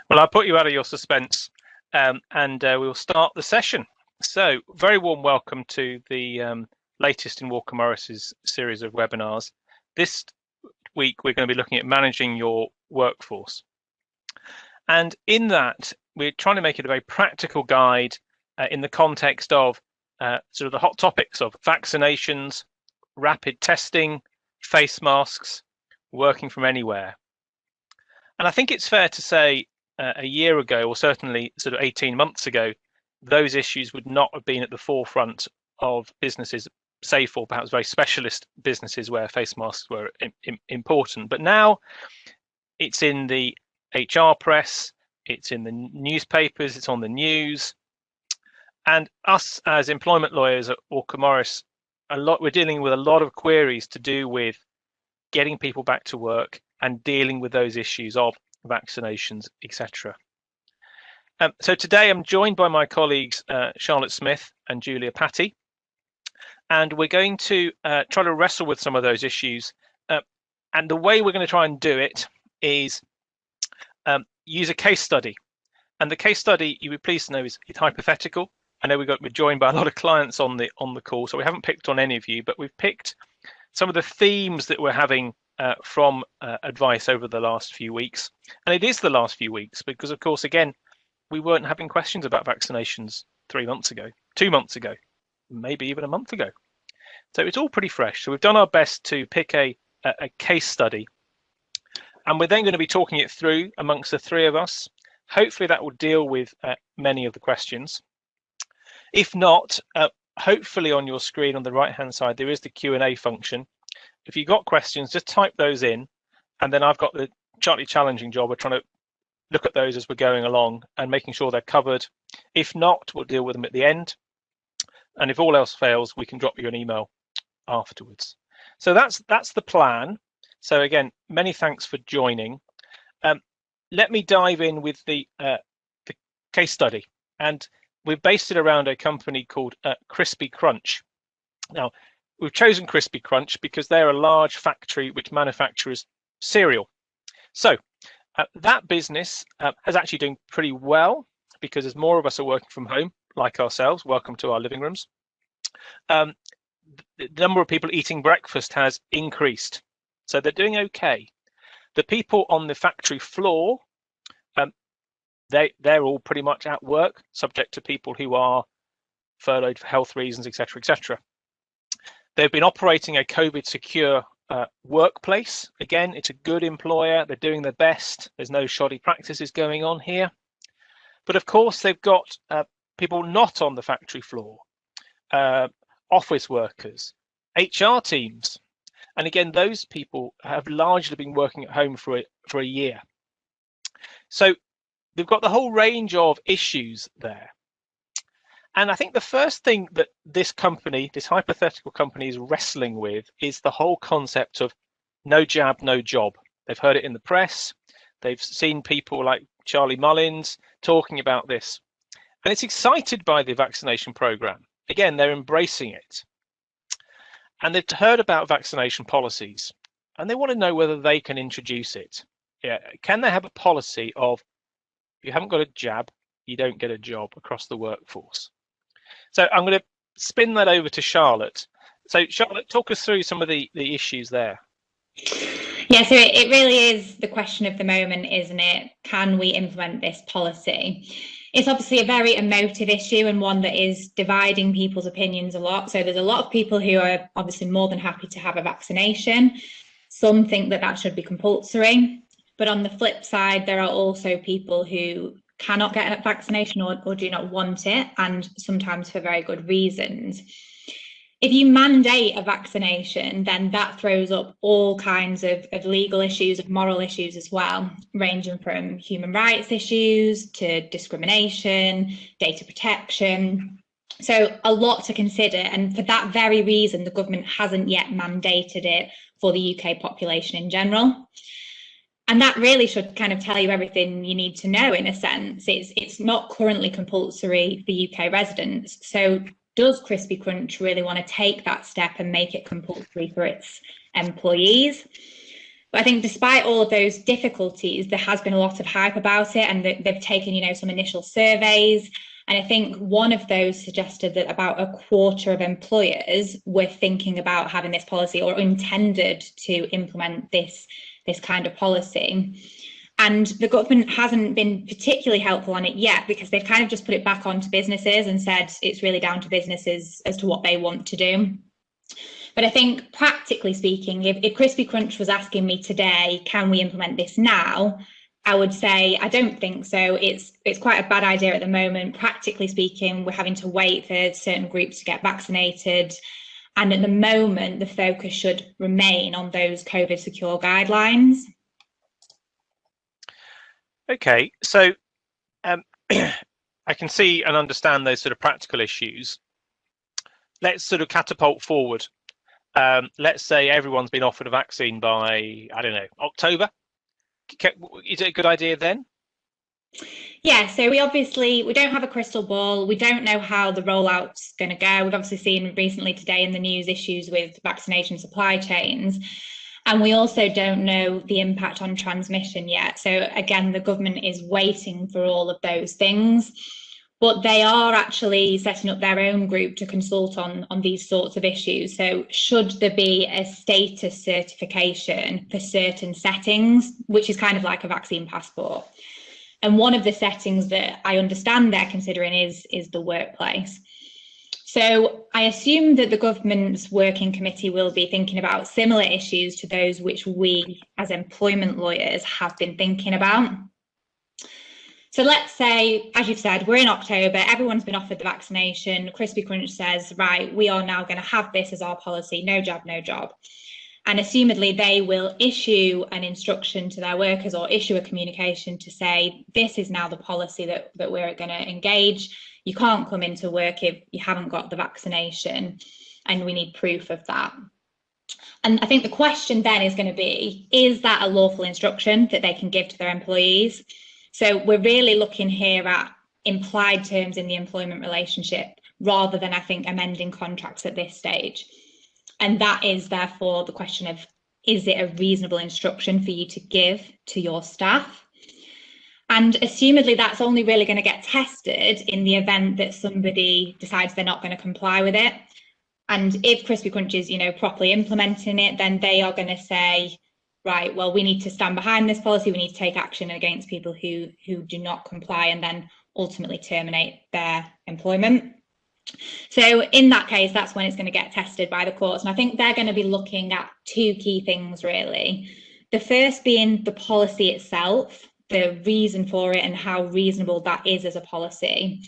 Well, I'll put you out of your suspense, and we'll start the session. So, very warm welcome to the latest in Walker Morris's series of webinars. This week, we're going to be looking at managing your workforce. And in that, we're trying to make it a very practical guide in the context of sort of the hot topics of vaccinations, rapid testing, face masks, working from anywhere. And I think it's fair to say a year ago, or certainly sort of 18 months ago, those issues would not have been at the forefront of businesses, save for perhaps very specialist businesses where face masks were important. But now it's in the HR press, it's in the newspapers, it's on the news. And us as employment lawyers at Walker Morris, we're dealing with a lot of queries to do with getting people back to work and dealing with those issues of vaccinations, etc. So today I'm joined by my colleagues Charlotte Smith and Julia Patty, and we're going to try to wrestle with some of those issues. And the way we're going to try and do it is use a case study. And the case study, you'll be pleased to know, is hypothetical. I know we're joined by a lot of clients on the call, so we haven't picked on any of you, but we've picked some of the themes that we're having from advice over the last few weeks. And it is the last few weeks because, of course, again, we weren't having questions about vaccinations 3 months ago, 2 months ago, maybe even a month ago. So it's all pretty fresh. So we've done our best to pick a case study, and we're then going to be talking it through amongst the three of us. Hopefully that will deal with many of the questions. If not, hopefully on your screen on the right-hand side, there is the Q&A function. If you've got questions, just type those in, and then I've got the slightly challenging job of trying to look at those as we're going along and making sure they're covered. If not, we'll deal with them at the end. And if all else fails, we can drop you an email afterwards. So that's the plan. So again, many thanks for joining. Let me dive in with the case study. And we've based it around a company called Crispy Crunch. Now, we've chosen Crispy Crunch because they're a large factory which manufactures cereal. So that business is actually doing pretty well because as more of us are working from home, like ourselves, welcome to our living rooms, the number of people eating breakfast has increased. So they're doing okay. The people on the factory floor, they're all pretty much at work, subject to people who are furloughed for health reasons, etc., etc. They've been operating a COVID secure workplace. Again, it's a good employer. They're doing their best. There's no shoddy practices going on here. But of course, they've got people not on the factory floor, office workers, HR teams. And again, those people have largely been working at home for a year. So they've got the whole range of issues there. And I think the first thing that this company, this hypothetical company, is wrestling with is the whole concept of no jab, no job. They've heard it in the press. They've seen people like Charlie Mullins talking about this. And it's excited by the vaccination program. Again, they're embracing it. And they've heard about vaccination policies. And they want to know whether they can introduce it. Yeah. Can they have a policy of, if you haven't got a jab, you don't get a job across the workforce? So I'm going to spin that over to Charlotte. So Charlotte, talk us through some of the issues there. Yeah, so it really is the question of the moment, isn't it? Can we implement this policy? It's obviously a very emotive issue and one that is dividing people's opinions a lot. So there's a lot of people who are obviously more than happy to have a vaccination. Some think that that should be compulsory. But on the flip side, there are also people who cannot get a vaccination or do not want it, and sometimes for very good reasons. If you mandate a vaccination, then that throws up all kinds of legal issues, of moral issues as well, ranging from human rights issues to discrimination, data protection. So a lot to consider. And for that very reason, the government hasn't yet mandated it for the UK population in general. And that really should kind of tell you everything you need to know in a sense. It's not currently compulsory for UK residents. So does Crispy Crunch really want to take that step and make it compulsory for its employees? But I think despite all of those difficulties, there has been a lot of hype about it, and they've taken, some initial surveys. And I think one of those suggested that about a quarter of employers were thinking about having this policy or intended to implement this kind of policy. And the government hasn't been particularly helpful on it yet, because they've kind of just put it back onto businesses and said it's really down to businesses as to what they want to do. But I think practically speaking, if Crispy Crunch was asking me today, can we implement this now? I would say, I don't think so. It's quite a bad idea at the moment. Practically speaking, we're having to wait for certain groups to get vaccinated. And at the moment, the focus should remain on those COVID secure guidelines. Okay, so I can see and understand those sort of practical issues. Let's sort of catapult forward. Let's say everyone's been offered a vaccine by, I don't know, October. Is it a good idea then? Yeah, so we don't have a crystal ball. We don't know how the rollout's going to go. We've obviously seen recently today in the news issues with vaccination supply chains. And we also don't know the impact on transmission yet. So again, the government is waiting for all of those things. But they are actually setting up their own group to consult on these sorts of issues. So should there be a status certification for certain settings, which is kind of like a vaccine passport? And one of the settings that I understand they're considering is the workplace. So I assume that the government's working committee will be thinking about similar issues to those which we as employment lawyers have been thinking about. So let's say, as you've said, we're in October, everyone's been offered the vaccination. Crispy Crunch says, right, we are now going to have this as our policy, no jab, no job. And assumedly they will issue an instruction to their workers or issue a communication to say, this is now the policy that we're going to engage. You can't come into work if you haven't got the vaccination, and we need proof of that. And I think the question then is going to be, is that a lawful instruction that they can give to their employees? So we're really looking here at implied terms in the employment relationship rather than, I think, amending contracts at this stage. And that is therefore the question of, is it a reasonable instruction for you to give to your staff? And assumedly that's only really going to get tested in the event that somebody decides they're not going to comply with it. And if Crispy Crunch is, properly implementing it, then they are going to say, right, well, we need to stand behind this policy. We need to take action against people who do not comply, and then ultimately terminate their employment. So in that case, that's when it's going to get tested by the courts. And I think they're going to be looking at two key things, really. The first being the policy itself, the reason for it and how reasonable that is as a policy.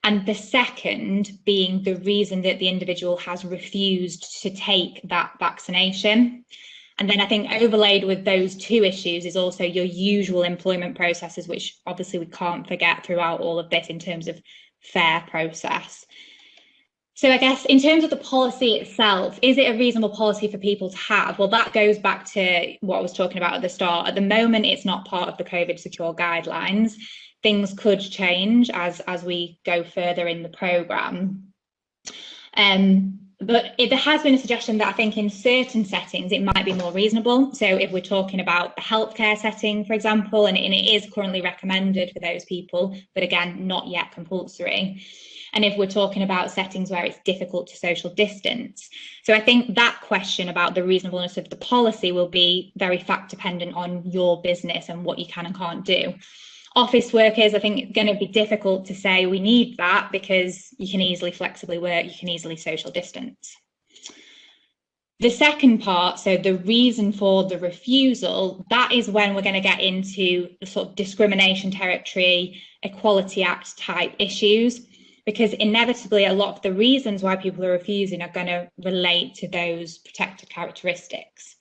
And the second being the reason that the individual has refused to take that vaccination. And then I think overlaid with those two issues is also your usual employment processes, which obviously we can't forget throughout all of this in terms of fair process. So I guess in terms of the policy itself, is it a reasonable policy for people to have? Well, that goes back to what I was talking about at the start. At the moment, it's not part of the COVID secure guidelines. Things could change as we go further in the programme. But there has been a suggestion that I think in certain settings it might be more reasonable. So if we're talking about the healthcare setting, for example, and it is currently recommended for those people, but again, not yet compulsory. And if we're talking about settings where it's difficult to social distance. So I think that question about the reasonableness of the policy will be very fact dependent on your business and what you can and can't do. Office workers, I think it's going to be difficult to say we need that because you can easily flexibly work, you can easily social distance. The second part, so the reason for the refusal, that is when we're going to get into the sort of discrimination territory, Equality Act type issues, because inevitably a lot of the reasons why people are refusing are going to relate to those protected characteristics.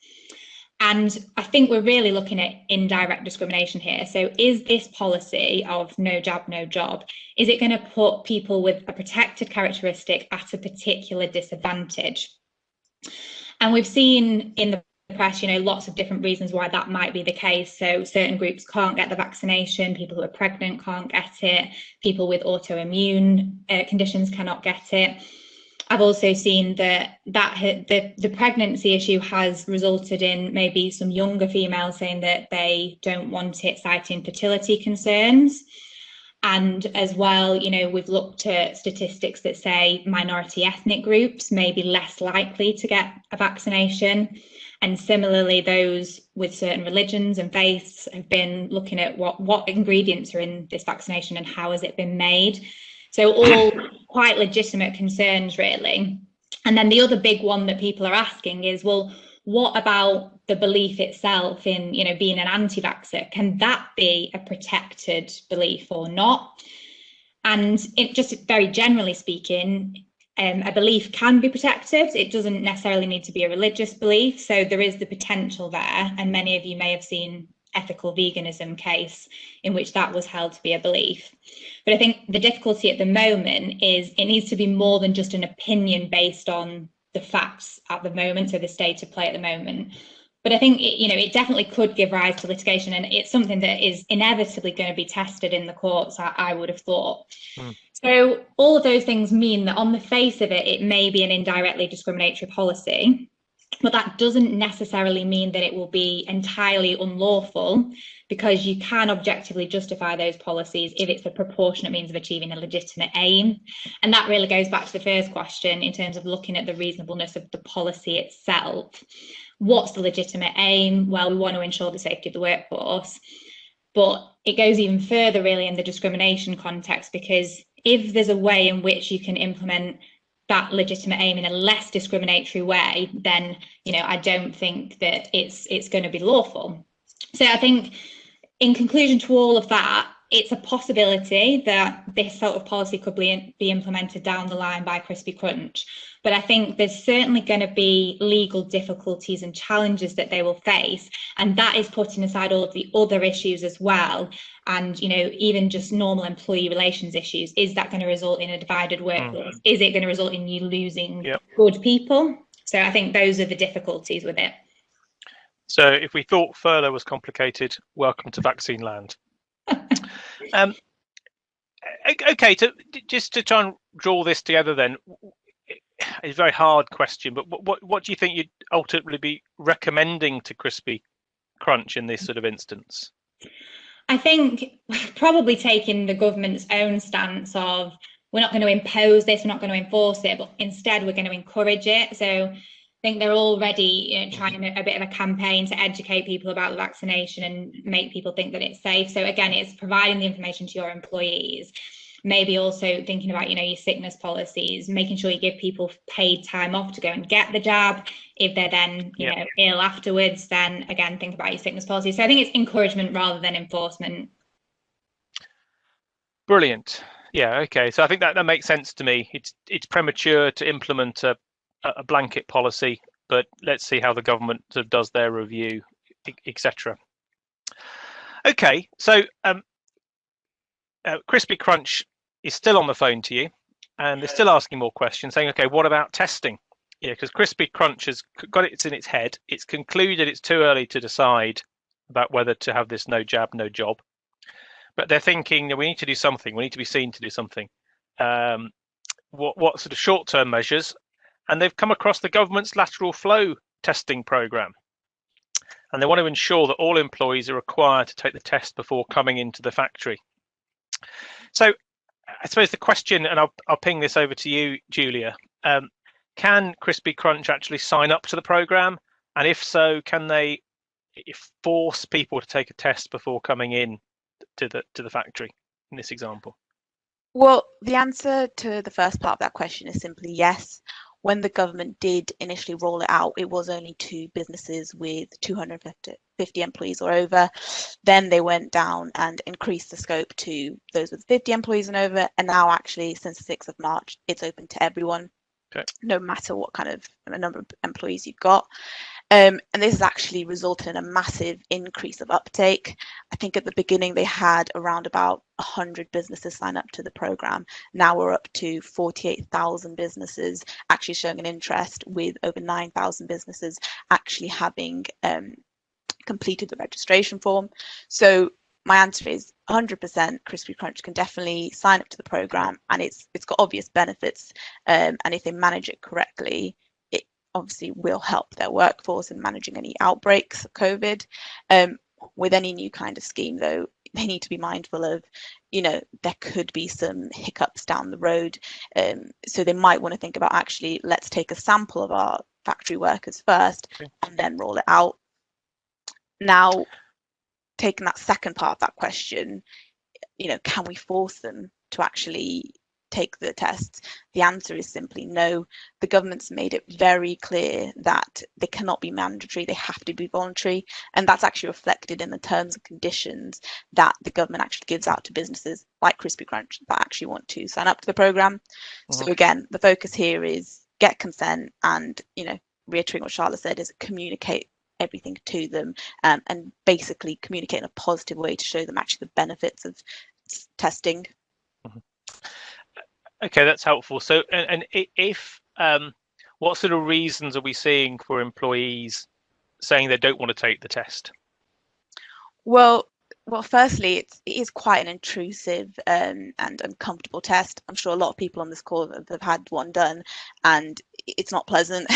And I think we're really looking at indirect discrimination here. So is this policy of no jab, no job, is it going to put people with a protected characteristic at a particular disadvantage? And we've seen in the press, lots of different reasons why that might be the case. So certain groups can't get the vaccination, people who are pregnant can't get it, people with autoimmune conditions cannot get it. I've also seen that the pregnancy issue has resulted in maybe some younger females saying that they don't want it, citing fertility concerns. And as well, we've looked at statistics that say minority ethnic groups may be less likely to get a vaccination. And similarly, those with certain religions and faiths have been looking at what ingredients are in this vaccination and how has it been made. So all quite legitimate concerns, really. And then the other big one that people are asking is, well, what about the belief itself in, being an anti-vaxxer? Can that be a protected belief or not? And it just very generally speaking, a belief can be protected. It doesn't necessarily need to be a religious belief. So there is the potential there. And many of you may have seen ethical veganism case in which that was held to be a belief. But I think the difficulty at the moment is it needs to be more than just an opinion based on the facts at the moment, so the state of play at the moment. But I think it definitely could give rise to litigation, and it's something that is inevitably going to be tested in the courts, I would have thought. So all of those things mean that on the face of it, it may be an indirectly discriminatory policy, but that doesn't necessarily mean that it will be entirely unlawful, because you can objectively justify those policies if it's a proportionate means of achieving a legitimate aim. And that really goes back to the first question in terms of looking at the reasonableness of the policy itself. What's the legitimate aim? Well, we want to ensure the safety of the workforce, but it goes even further really in the discrimination context, because if there's a way in which you can implement that legitimate aim in a less discriminatory way, then I don't think that it's going to be lawful. So I think in conclusion to all of that, it's a possibility that this sort of policy could be implemented down the line by Crispy Crunch. But I think there's certainly going to be legal difficulties and challenges that they will face. And that is putting aside all of the other issues as well. And, even just normal employee relations issues. Is that going to result in a divided workforce? Is it going to result in you losing good people? So I think those are the difficulties with it. So if we thought furlough was complicated, welcome to vaccine land. Okay, just to try and draw this together then, it's a very hard question, but what do you think you'd ultimately be recommending to Crispy Crunch in this sort of instance? I think probably taking the government's own stance of, we're not going to impose this, we're not going to enforce it, but instead we're going to encourage it. So I think they're already trying a bit of a campaign to educate people about the vaccination and make people think that it's safe. So again, it's providing the information to your employees. Maybe also thinking about, your sickness policies, making sure you give people paid time off to go and get the jab. If they're then, ill afterwards, then again, think about your sickness policies. So I think it's encouragement rather than enforcement. Brilliant. Yeah, okay. So I think that makes sense to me. It's premature to implement a blanket policy, but let's see how the government sort of does their review, etc. Okay, so Crispy Crunch is still on the phone to you, and they're still asking more questions, saying, okay, what about testing? Yeah, because Crispy Crunch has got it in its head. It's concluded it's too early to decide about whether to have this no jab, no job. But they're thinking that we need to do something. We need to be seen to do something. What sort of short-term measures? And they've come across the government's lateral flow testing program. And they want to ensure that all employees are required to take the test before coming into the factory. So I suppose the question, and I'll ping this over to you, Julia, can Crispy Crunch actually sign up to the program? And if so, can they force people to take a test before coming in to the factory in this example? Well, the answer to the first part of that question is simply yes. When the government did initially roll it out, it was only to businesses with 250 employees or over. Then they went down and increased the scope to those with 50 employees and over. And now actually, since the 6th of March, it's open to everyone, no matter what kind of number of employees you've got. And this has actually resulted in a massive increase of uptake. I think at the beginning they had around about 100 businesses sign up to the program. Now we're up to 48,000 businesses actually showing an interest, with over 9,000 businesses actually having completed the registration form. So my answer is 100% Crispy Crunch can definitely sign up to the program, and it's got obvious benefits, and if they manage it correctly, it obviously will help their workforce in managing any outbreaks of COVID. With any new kind of scheme, though, they need to be mindful of, there could be some hiccups down the road. So they might want to think about, actually, let's take a sample of our factory workers first and then roll it out. Now, taking that second part of that question, can we force them to actually take the tests? The answer is simply no. The government's made it very clear that they cannot be mandatory, they have to be voluntary, and that's actually reflected in the terms and conditions that the government actually gives out to businesses like Crispy Crunch that actually want to sign up to the program. So again, the focus here is get consent, and reiterating what Charlotte said, is communicate everything to them, and basically communicate in a positive way to show them actually the benefits of testing. Okay, that's helpful. So, and if what sort of reasons are we seeing for employees saying they don't want to take the test? Well, firstly, it is quite an intrusive and uncomfortable test. I'm sure a lot of people on this call have had one done, and it's not pleasant.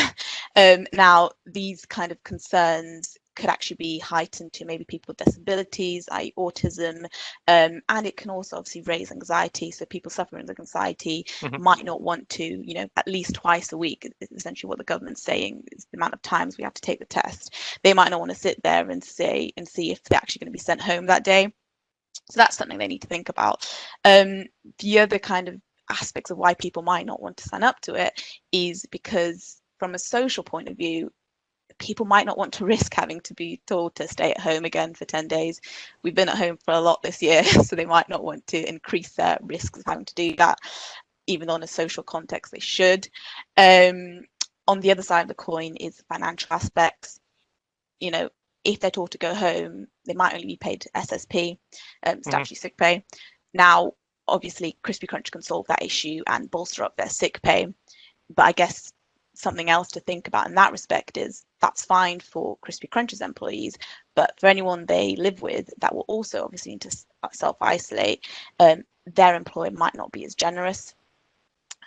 Now, these kind of concerns could actually be heightened to maybe people with disabilities, i.e. autism, and it can also obviously raise anxiety. So people suffering with anxiety might not want to, at least twice a week, is essentially what the government's saying is the amount of times we have to take the test. They might not want to sit there and see if they're actually going to be sent home that day. So that's something they need to think about. The other kind of aspects of why people might not want to sign up to it is because, from a social point of view, people might not want to risk having to be told to stay at home again for 10 days. We've been at home for a lot this year, so they might not want to increase their risks of having to do that, even though in a social context they should. On the other side of the coin is the financial aspects. If they're told to go home, they might only be paid SSP, statutory sick pay. Now, obviously, Crispy Crunch can solve that issue and bolster up their sick pay, but I guess something else to think about in that respect is that's fine for Crispy Crunch's employees, but for anyone they live with that will also obviously need to self-isolate, their employer might not be as generous.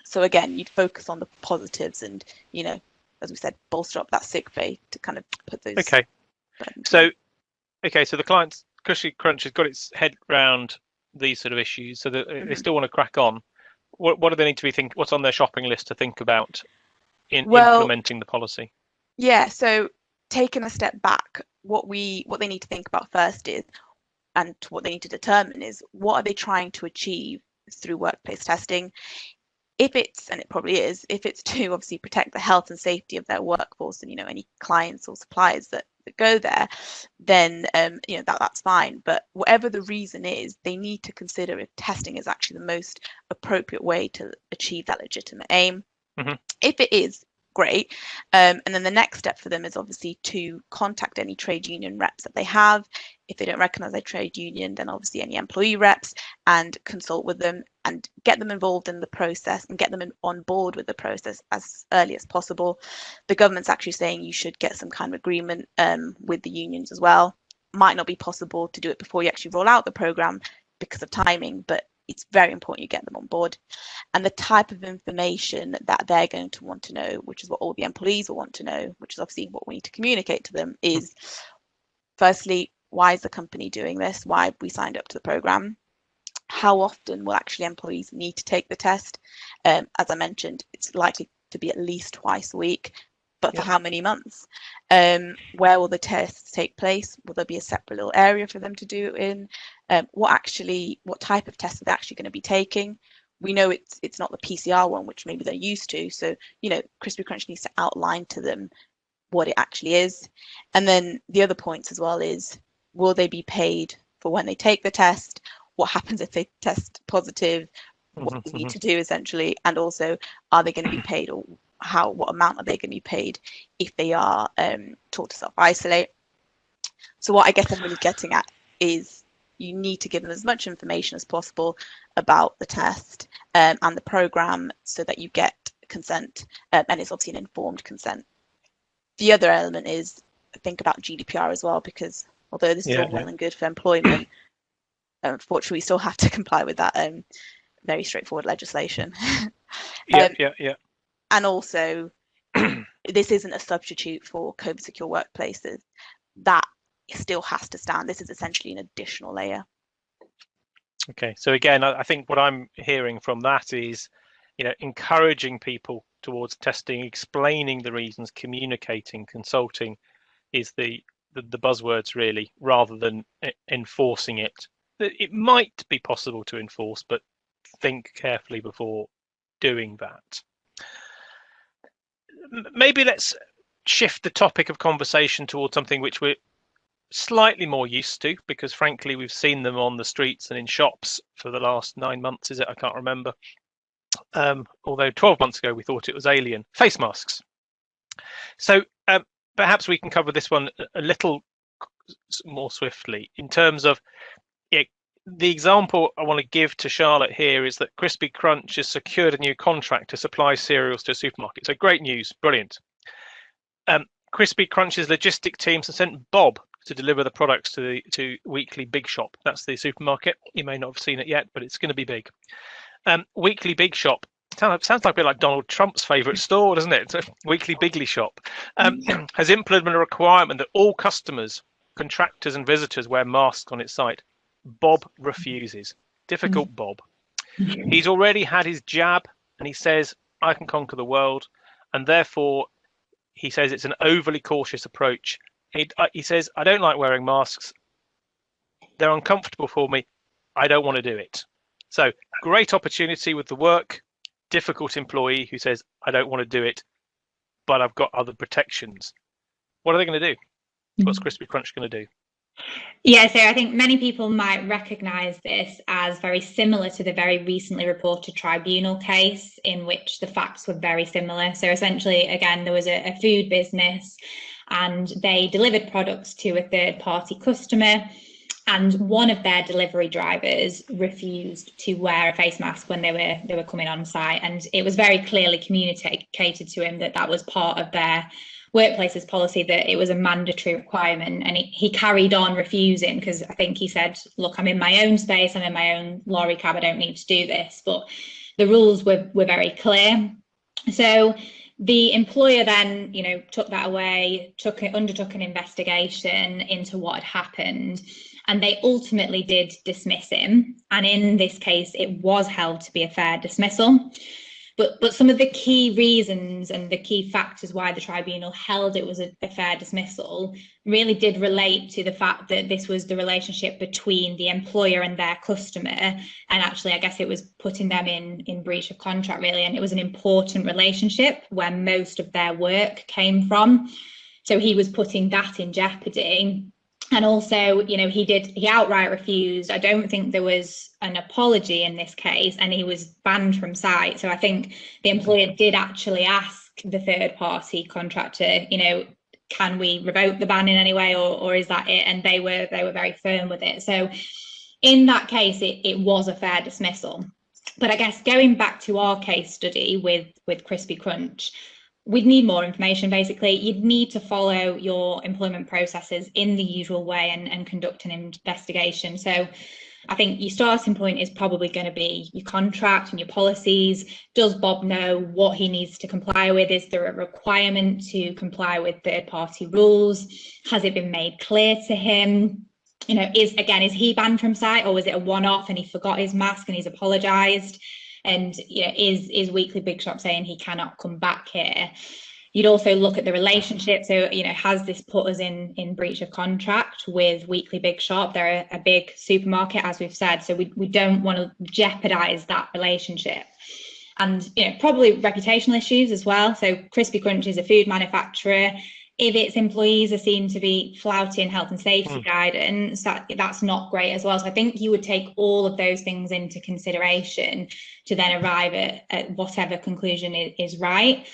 So again, you'd focus on the positives and, as we said, bolster up that sick pay to kind of put those. Okay. So the client's Crispy Crunch has got its head round these sort of issues, so that they still want to crack on. What do they need to be thinking? What's on their shopping list to think about in implementing the policy? Yeah, so taking a step back, what they need to think about first is, and what they need to determine is, what are they trying to achieve through workplace testing? If it's, and it probably is, if it's to obviously protect the health and safety of their workforce and any clients or suppliers that go there, then that's fine. But whatever the reason is, they need to consider if testing is actually the most appropriate way to achieve that legitimate aim. If it is, great. And then the next step for them is obviously to contact any trade union reps that they have. If they don't recognise their trade union, then obviously any employee reps, and consult with them and get them involved in the process and get them on board with the process as early as possible. The government's actually saying you should get some kind of agreement with the unions as well. Might not be possible to do it before you actually roll out the programme because of timing, but it's very important you get them on board. And the type of information that they're going to want to know, which is what all the employees will want to know, which is obviously what we need to communicate to them, is firstly, why is the company doing this? Why have we signed up to the program? How often will actually employees need to take the test? As I mentioned, it's likely to be at least twice a week, but for how many months? Where will the tests take place? Will there be a separate little area for them to do it in? What type of test are they actually going to be taking? We know it's not the PCR one, which maybe they're used to. So, Crispy Crunch needs to outline to them what it actually is. And then the other points as well is, will they be paid for when they take the test? What happens if they test positive? What they need to do essentially? And also, are they going to be paid, or what amount are they going to be paid if they are taught to self-isolate? So what I guess I'm really getting at is, you need to give them as much information as possible about the test and the program, so that you get consent, and it's obviously an informed consent. The other element is think about GDPR as well, because although this is all well and good for employment, unfortunately, we still have to comply with that very straightforward legislation. Yeah. And also, this isn't a substitute for COVID secure workplaces. That still has to stand. This is essentially an additional layer. Okay, so again, I think what I'm hearing from that is, encouraging people towards testing, explaining the reasons, communicating, consulting is the buzzwords really, rather than enforcing it. It might be possible to enforce, but think carefully before doing that. Maybe let's shift the topic of conversation towards something which we're slightly more used to, because frankly we've seen them on the streets and in shops for the last 9 months, is it? I can't remember. Although 12 months ago we thought it was alien. Face masks. So perhaps we can cover this one a little more swiftly in terms of the example I want to give to Charlotte here is that Crispy Crunch has secured a new contract to supply cereals to a supermarket. So great news, brilliant. Crispy Crunch's logistic teams have sent Bob to deliver the products to Weekly Big Shop. That's the supermarket. You may not have seen it yet, but it's going to be big. Weekly Big Shop sounds like a bit like Donald Trump's favourite store, doesn't it? Weekly Bigly Shop has implemented a requirement that all customers, contractors and visitors wear masks on its site. Bob refuses. Difficult Bob. He's already had his jab and he says, I can conquer the world. And therefore, he says it's an overly cautious approach. He says, I don't like wearing masks. They're uncomfortable for me. I don't want to do it. So great opportunity with the work. Difficult employee who says, I don't want to do it, but I've got other protections. What are they going to do? What's Crispy Crunch going to do? Yeah, so I think many people might recognise this as very similar to the very recently reported tribunal case in which the facts were very similar. So essentially, again, there was a food business and they delivered products to a third-party customer, and one of their delivery drivers refused to wear a face mask when they were coming on site, and it was very clearly communicated to him that was part of their workplace's policy, that it was a mandatory requirement, and he carried on refusing because I think he said, look, I'm in my own space, I'm in my own lorry cab, I don't need to do this. But the rules were very clear. So the employer then, took that away, undertook an investigation into what had happened, and they ultimately did dismiss him. And in this case, it was held to be a fair dismissal. But some of the key reasons and the key factors why the tribunal held it was a fair dismissal really did relate to the fact that this was the relationship between the employer and their customer. And actually, I guess it was putting them in breach of contract, really. And it was an important relationship where most of their work came from. So he was putting that in jeopardy. And also, he outright refused. I don't think there was an apology in this case, and he was banned from site. So I think the employer did actually ask the third party contractor, can we revoke the ban in any way, or is that it? And they were very firm with it. So in that case, it was a fair dismissal. But I guess going back to our case study with Crispy Crunch, we'd need more information. Basically, you'd need to follow your employment processes in the usual way and conduct an investigation. So I think your starting point is probably going to be your contract and your policies. Does Bob know what he needs to comply with? Is there a requirement to comply with third-party rules? Has it been made clear to him? Is he banned from site, or was it a one-off and he forgot his mask and he's apologised? And is Weekly Big Shop saying he cannot come back here? You'd also look at the relationship. So, has this put us in breach of contract with Weekly Big Shop? They're a big supermarket, as we've said, so we don't want to jeopardise that relationship. And probably reputational issues as well. So Crispy Crunch is a food manufacturer. If its employees are seen to be flouting health and safety guidance, that's not great as well. So I think you would take all of those things into consideration to then arrive at whatever conclusion is right.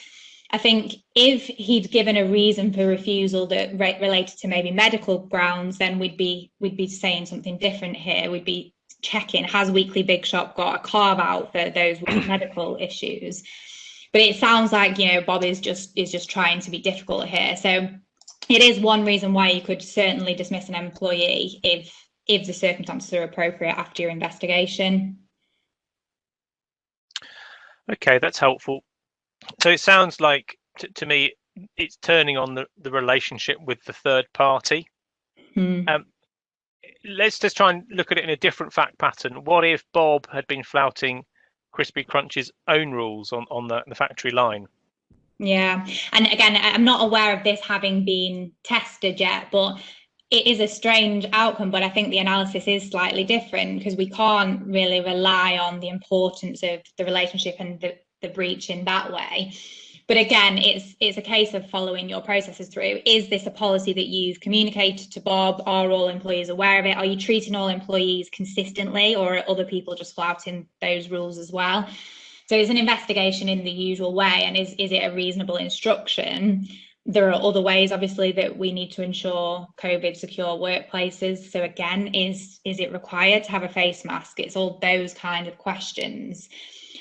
I think if he'd given a reason for refusal that related to maybe medical grounds, then we'd be saying something different here. We'd be checking, has Weekly Big Shop got a carve out for those medical issues? But it sounds like, Bob is just trying to be difficult here. So it is one reason why you could certainly dismiss an employee if if the circumstances are appropriate after your investigation. Okay, that's helpful. So it sounds like to me it's turning on the relationship with the third party. Let's just try and look at it in a different fact pattern. What if Bob had been flouting Crispy Crunch's own rules on the factory line? Yeah, and again, I'm not aware of this having been tested yet, but it is a strange outcome. But I think the analysis is slightly different because we can't really rely on the importance of the relationship and the breach in that way. But again, it's a case of following your processes through. Is this a policy that you've communicated to Bob? Are all employees aware of it? Are you treating all employees consistently, or are other people just flouting those rules as well? So it's an investigation in the usual way. And is it a reasonable instruction? There are other ways, obviously, that we need to ensure COVID secure workplaces. So again, is it required to have a face mask? It's all those kind of questions.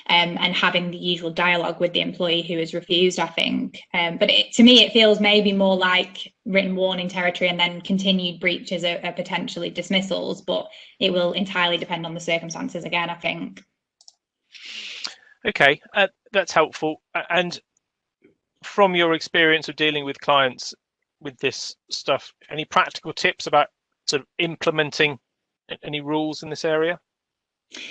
And having the usual dialogue with the employee who has refused, I think. But to me, it feels maybe more like written warning territory, and then continued breaches are potentially dismissals, but it will entirely depend on the circumstances again, I think. Okay, that's helpful. And from your experience of dealing with clients with this stuff, any practical tips about sort of implementing any rules in this area?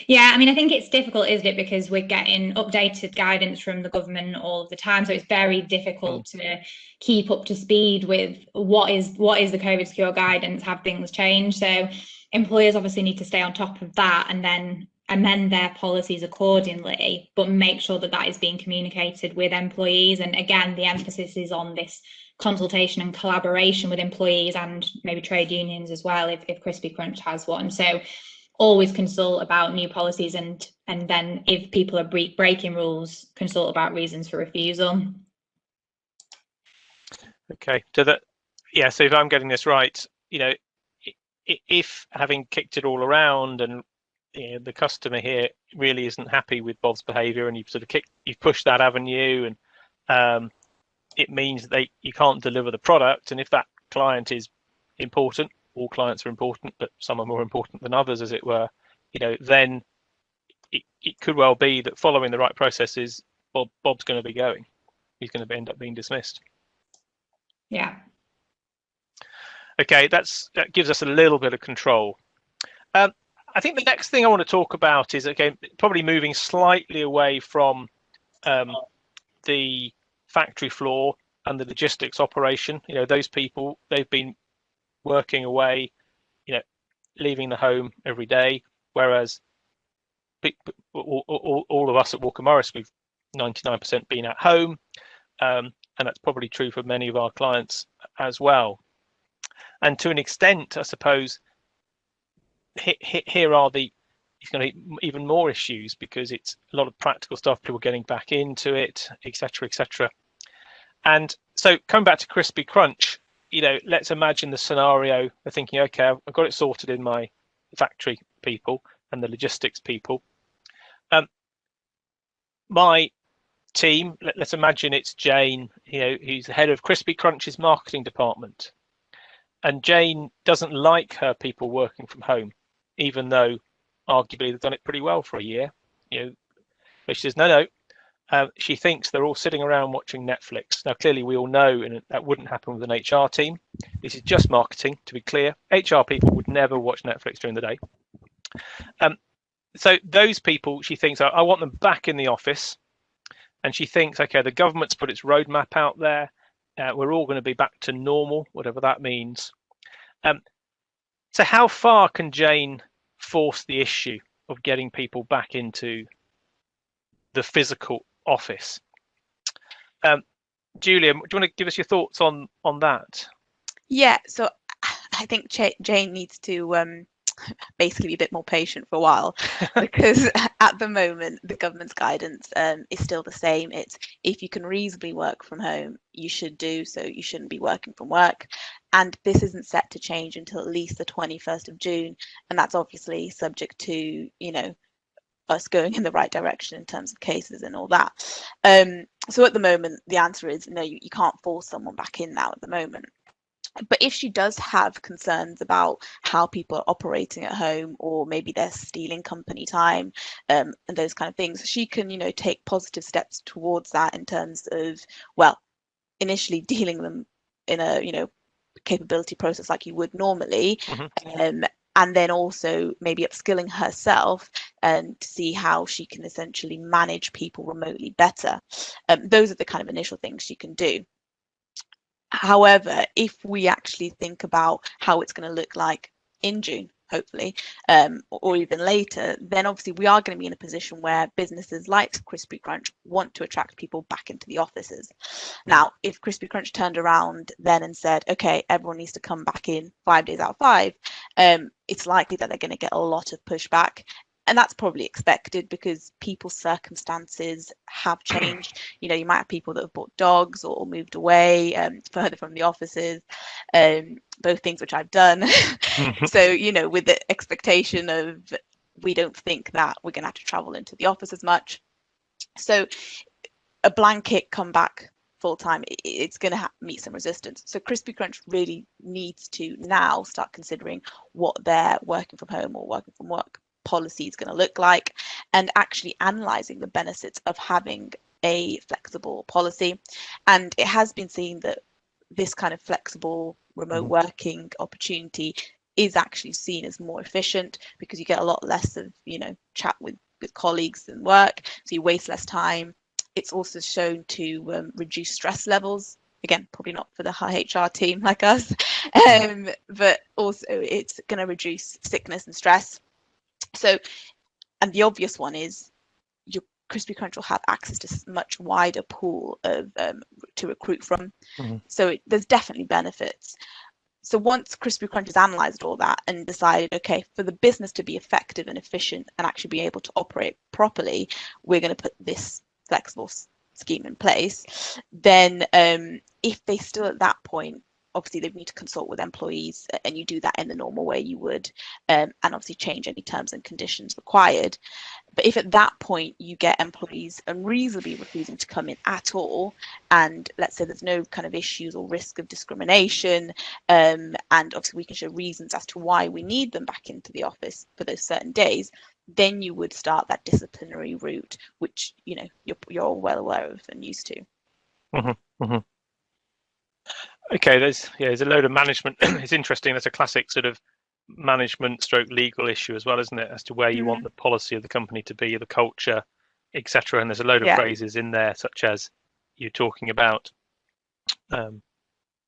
Yeah, I mean, I think it's difficult, isn't it? Because we're getting updated guidance from the government all of the time. So it's very difficult to keep up to speed with what is the COVID secure guidance, have things changed. So employers obviously need to stay on top of that and then amend their policies accordingly, but make sure that that is being communicated with employees. And again, the emphasis is on this consultation and collaboration with employees and maybe trade unions as well, if Crispy Crunch has one. So always consult about new policies, and then if people are breaking rules, consult about reasons for refusal. Okay, so if I'm getting this right, if having kicked it all around and the customer here really isn't happy with Bob's behaviour, and you've pushed that avenue, and it means that you can't deliver the product, and if that client is important, all clients are important, but some are more important than others, as it were, then it could well be that following the right processes, Bob's going to be going. He's going to end up being dismissed. Yeah. Okay, that gives us a little bit of control. I think the next thing I want to talk about is, again, probably moving slightly away from the factory floor and the logistics operation. Those people, they've been working away, leaving the home every day, whereas all of us at Walker Morris, we've 99% been at home, and that's probably true for many of our clients as well. And to an extent, I suppose, here are it's going to be even more issues, because it's a lot of practical stuff, people getting back into it, etc., etc. And so coming back to Crispy Crunch, let's imagine the scenario of thinking, okay, I've got it sorted in my factory people and the logistics people. My team, let's imagine it's Jane, who's the head of Crispy Crunch's marketing department. And Jane doesn't like her people working from home, even though arguably they've done it pretty well for a year. But she says, no. She thinks they're all sitting around watching Netflix. Now, clearly, we all know, and that wouldn't happen with an HR team. This is just marketing, to be clear. HR people would never watch Netflix during the day. So those people, she thinks, I want them back in the office. And she thinks, okay, the government's put its roadmap out there. We're all going to be back to normal, whatever that means. So how far can Jane force the issue of getting people back into the physical office? Julia, do you want to give us your thoughts on that? Yeah, so I think Jane needs to basically be a bit more patient for a while, because at the moment the government's guidance is still the same. It's, if you can reasonably work from home, you should do so. You shouldn't be working from work, and this isn't set to change until at least the 21st of June, and that's obviously subject to us going in the right direction in terms of cases and all that. So at the moment the answer is no, you can't force someone back in now at the moment. But if she does have concerns about how people are operating at home, or maybe they're stealing company time, and those kind of things, she can, take positive steps towards that in terms of, well, initially dealing them in a, capability process like you would normally, and then also maybe upskilling herself and to see how she can essentially manage people remotely better. Those are the kind of initial things she can do. However, if we actually think about how it's going to look like in June, hopefully, or even later, then obviously we are going to be in a position where businesses like Crispy Crunch want to attract people back into the offices. Now, if Crispy Crunch turned around then and said, okay, everyone needs to come back in 5 days out of 5, it's likely that they're going to get a lot of pushback. And that's probably expected because people's circumstances have changed. You might have people that have bought dogs or moved away further from the offices, both things which I've done. So, with the expectation of, we don't think that we're going to have to travel into the office as much. So a blanket come back full time, it's going to meet some resistance. So Crispy Crunch really needs to now start considering what their working from home or working from work policy is going to look like, and actually analysing the benefits of having a flexible policy. And it has been seen that this kind of flexible remote working opportunity is actually seen as more efficient, because you get a lot less of chat with colleagues and work, so you waste less time. It's also shown to reduce stress levels. Again, probably not for the high HR team like us, but also it's going to reduce sickness and stress. So, and the obvious one is your Crispy Crunch will have access to a much wider pool of to recruit from. So there's definitely benefits. So once Crispy Crunch has analysed all that and decided, okay, for the business to be effective and efficient and actually be able to operate properly, we're going to put this flexible scheme in place, then if they still at that point, obviously they need to consult with employees, and you do that in the normal way you would, and obviously change any terms and conditions required. But if at that point you get employees unreasonably refusing to come in at all, and let's say there's no kind of issues or risk of discrimination, and obviously we can show reasons as to why we need them back into the office for those certain days, then you would start that disciplinary route, which you're well aware of and used to. Okay, there's a load of management. It's interesting. There's a classic sort of management stroke legal issue as well, isn't it, as to where you want the policy of the company to be, the culture, etc. And there's a load of phrases in there, such as you talking about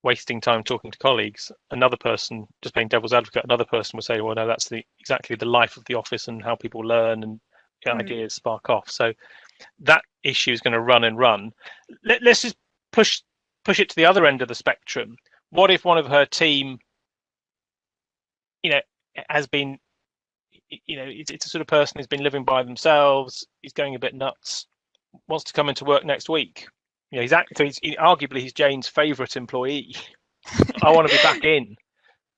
wasting time talking to colleagues. Another person, just playing devil's advocate, another person would say, well, no, that's exactly the life of the office and how people learn and ideas spark off. So that issue is going to run and run. Let's just push it to the other end of the spectrum. What if one of her team, has been, it's a sort of person who's been living by themselves, he's going a bit nuts, wants to come into work next week? He's arguably Jane's favourite employee. I want to be back in.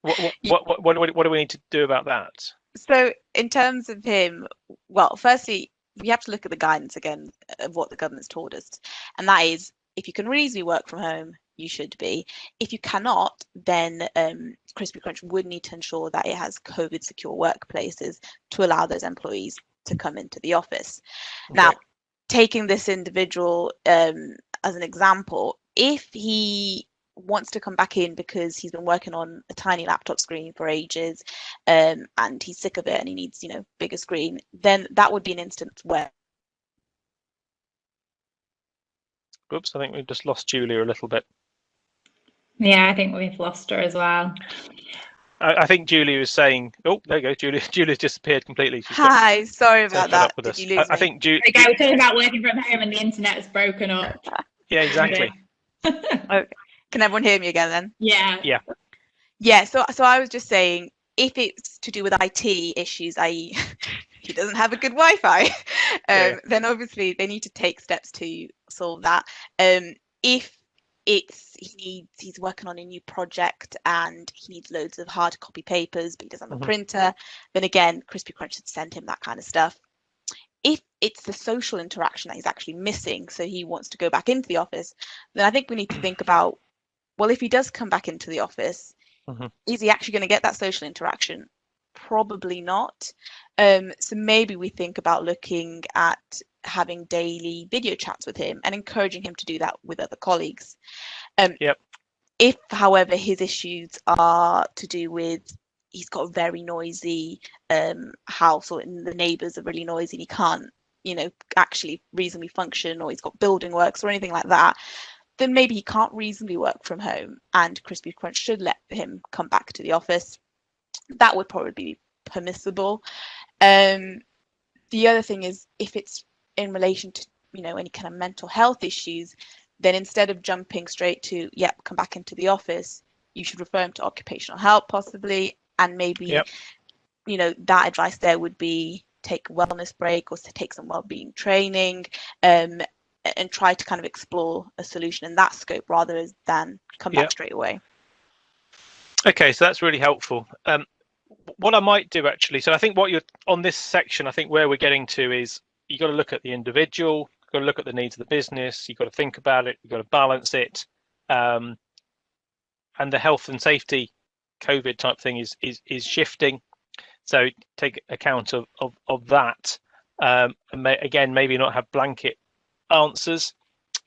What do we need to do about that? So in terms of him, well, firstly, we have to look at the guidance again of what the government's told us, and that is, if you can reasonably work from home, you should be. If you cannot, then Crispy Crunch would need to ensure that it has COVID secure workplaces to allow those employees to come into the office. Okay. Now, taking this individual as an example, if he wants to come back in because he's been working on a tiny laptop screen for ages, and he's sick of it and he needs, bigger screen, then that would be an instance where. Oops, I think we've just lost Julia a little bit. Yeah, I think we've lost her as well. I think Julia was saying, oh, there you go, Julia's disappeared completely. Hi, sorry about that. Did you lose me? I think we're talking about working from home and the internet has broken up. Yeah, exactly. Okay. Can everyone hear me again then? Yeah. So I was just saying, if it's to do with IT issues, i.e. he doesn't have a good Wi-Fi, then obviously they need to take steps to solve that. If he's working on a new project and he needs loads of hard copy papers, but he doesn't have a printer, then again, Crispy Crunch should send him that kind of stuff. If it's the social interaction that he's actually missing, so he wants to go back into the office, then I think we need to think about well, if he does come back into the office, is he actually going to get that social interaction? Probably not. So maybe we think about looking at having daily video chats with him and encouraging him to do that with other colleagues. If, however, his issues are to do with he's got a very noisy house, or the neighbours are really noisy and he can't, you know, actually reasonably function, or he's got building works or anything like that, then maybe he can't reasonably work from home and Crispy Crunch should let him come back to the office. That would probably be permissible. The other thing is, if it's in relation to, you know, any kind of mental health issues, then instead of jumping straight to, yep, come back into the office, you should refer him to occupational health possibly, and maybe, you know, that advice there would be take a wellness break or take some wellbeing training, and try to kind of explore a solution in that scope rather than come back straight away. Okay, so that's really helpful. What I might do actually, so I think what you're on this section, I think where we're getting to is you've got to look at the individual, you've got to look at the needs of the business, you've got to think about it, you've got to balance it, and the health and safety COVID type thing is shifting. So take account of that, and again, maybe not have blanket answers,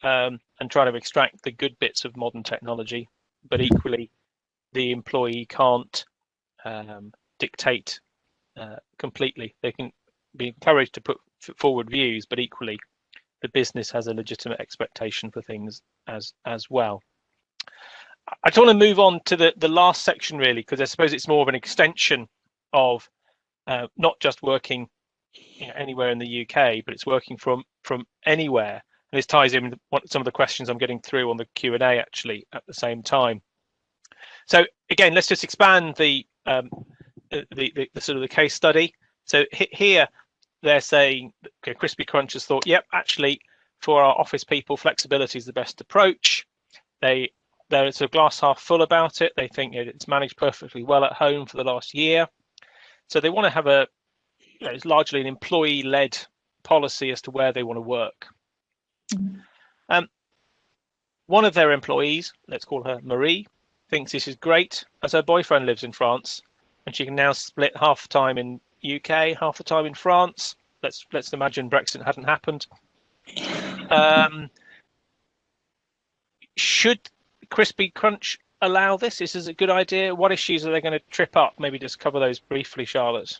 and try to extract the good bits of modern technology, but equally the employee can't dictate completely. They can be encouraged to put forward views, but equally the business has a legitimate expectation for things as well. I just want to move on to the last section really, because I suppose it's more of an extension of not just working, you know, anywhere in the UK, but it's working from anywhere. And this ties in with some of the questions I'm getting through on the Q&A actually at the same time. So again, let's just expand the sort of the case study. So here they're saying, okay, Crispy Crunch has thought, yep, actually for our office people, flexibility is the best approach. They're sort of glass half full about it. They think it's managed perfectly well at home for the last year. So they want to have it's largely an employee-led policy as to where they want to work. One of their employees, let's call her Marie, thinks this is great as her boyfriend lives in France and she can now split half the time in UK, half the time in France. Let's imagine Brexit hadn't happened. Should Crispy Crunch allow this? This is a good idea. What issues are they going to trip up? Maybe just cover those briefly, Charlotte.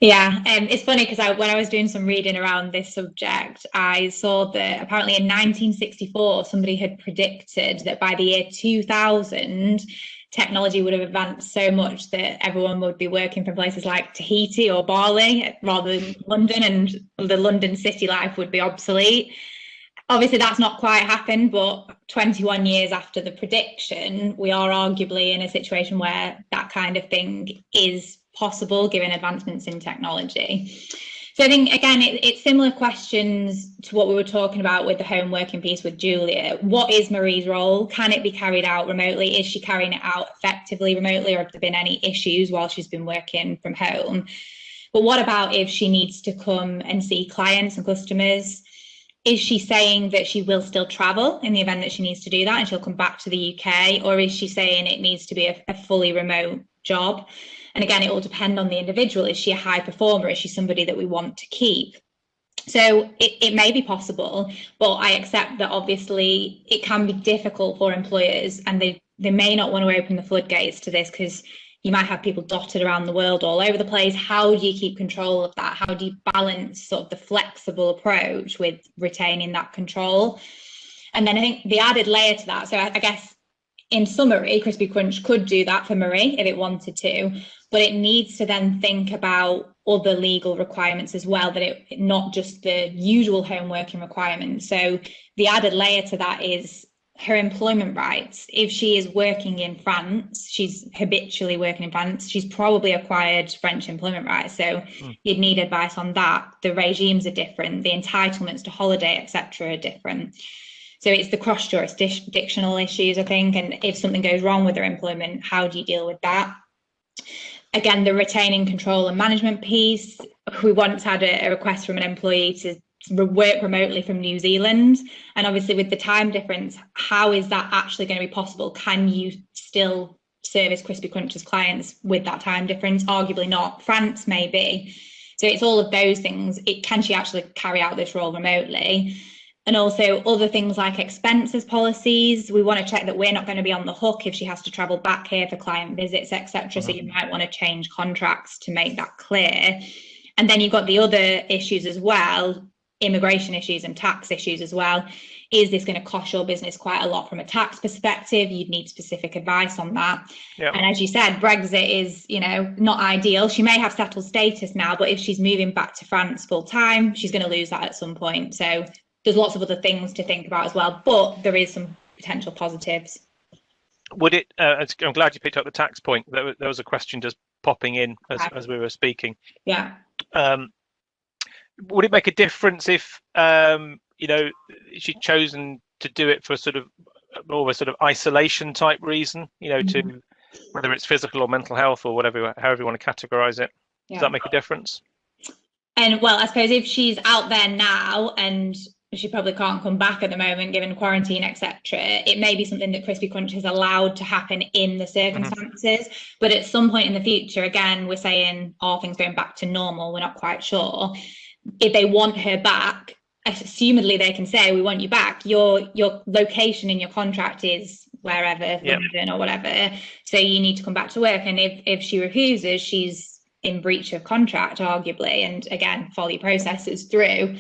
Yeah, it's funny because when I was doing some reading around this subject, I saw that apparently in 1964 somebody had predicted that by the year 2000 technology would have advanced so much that everyone would be working from places like Tahiti or Bali rather than London, and the London city life would be obsolete. Obviously, that's not quite happened, but 21 years after the prediction, we are arguably in a situation where that kind of thing is possible given advancements in technology. So I think, again, it's similar questions to what we were talking about with the home working piece with Julia. What is Marie's role? Can it be carried out remotely? Is she carrying it out effectively remotely, or have there been any issues while she's been working from home? But what about if she needs to come and see clients and customers? Is she saying that she will still travel in the event that she needs to do that and she'll come back to the UK? Or is she saying it needs to be a fully remote job? And again, it will depend on the individual. Is she a high performer? Is she somebody that we want to keep? So it may be possible, but I accept that obviously it can be difficult for employers, and they may not want to open the floodgates to this because you might have people dotted around the world all over the place. How do you keep control of that? How do you balance sort of the flexible approach with retaining that control? And then I think the added layer to that, so I guess in summary, Crispy Crunch could do that for Marie if it wanted to, but it needs to then think about other legal requirements as well, that it not just the usual home working requirements. So the added layer to that is her employment rights. If she is working in France, she's habitually working in France, she's probably acquired French employment rights. So you'd need advice on that. The regimes are different, the entitlements to holiday, etc. are different. So it's the cross-jurisdictional issues, I think, and if something goes wrong with her employment, how do you deal with that? Again, the retaining control and management piece. We once had a request from an employee to work remotely from New Zealand. And obviously with the time difference, how is that actually going to be possible? Can you still service Crispy Crunch's clients with that time difference? Arguably not. France maybe. So it's all of those things. Can she actually carry out this role remotely? And also other things like expenses policies. We want to check that we're not going to be on the hook if she has to travel back here for client visits, etc. So you might want to change contracts to make that clear. And then you've got the other issues as well, immigration issues and tax issues as well. Is this going to cost your business quite a lot from a tax perspective? You'd need specific advice on that. Yep. And as you said, Brexit is, not ideal. She may have settled status now, but if she's moving back to France full time, she's going to lose that at some point. So there's lots of other things to think about as well, but there is some potential positives. Would it, I'm glad you picked up the tax point. There was a question just popping in as we were speaking. Yeah. Would it make a difference if, she'd chosen to do it for sort of more of a sort of isolation type reason, to whether it's physical or mental health or whatever, however you want to categorize it? Yeah. Does that make a difference? And well, I suppose if she's out there now and she probably can't come back at the moment given quarantine, etc., it may be something that Crispy Crunch has allowed to happen in the circumstances. But at some point in the future, again, we're saying all things going back to normal, we're not quite sure. If they want her back, assumedly they can say, we want you back. Your location in your contract is wherever, London or whatever, so you need to come back to work. And if she refuses, she's in breach of contract, arguably, and again, follow your processes through.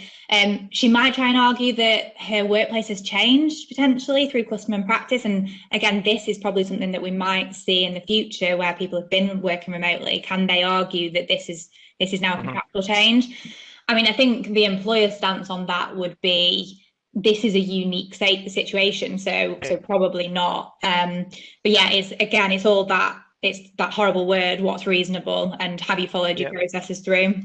She might try and argue that her workplace has changed potentially through custom and practice. And again, this is probably something that we might see in the future where people have been working remotely. Can they argue that this is now a contractual change? I mean, I think the employer's stance on that would be, this is a unique situation, so probably not. But yeah, it's all that. It's that horrible word, what's reasonable, and have you followed your processes through?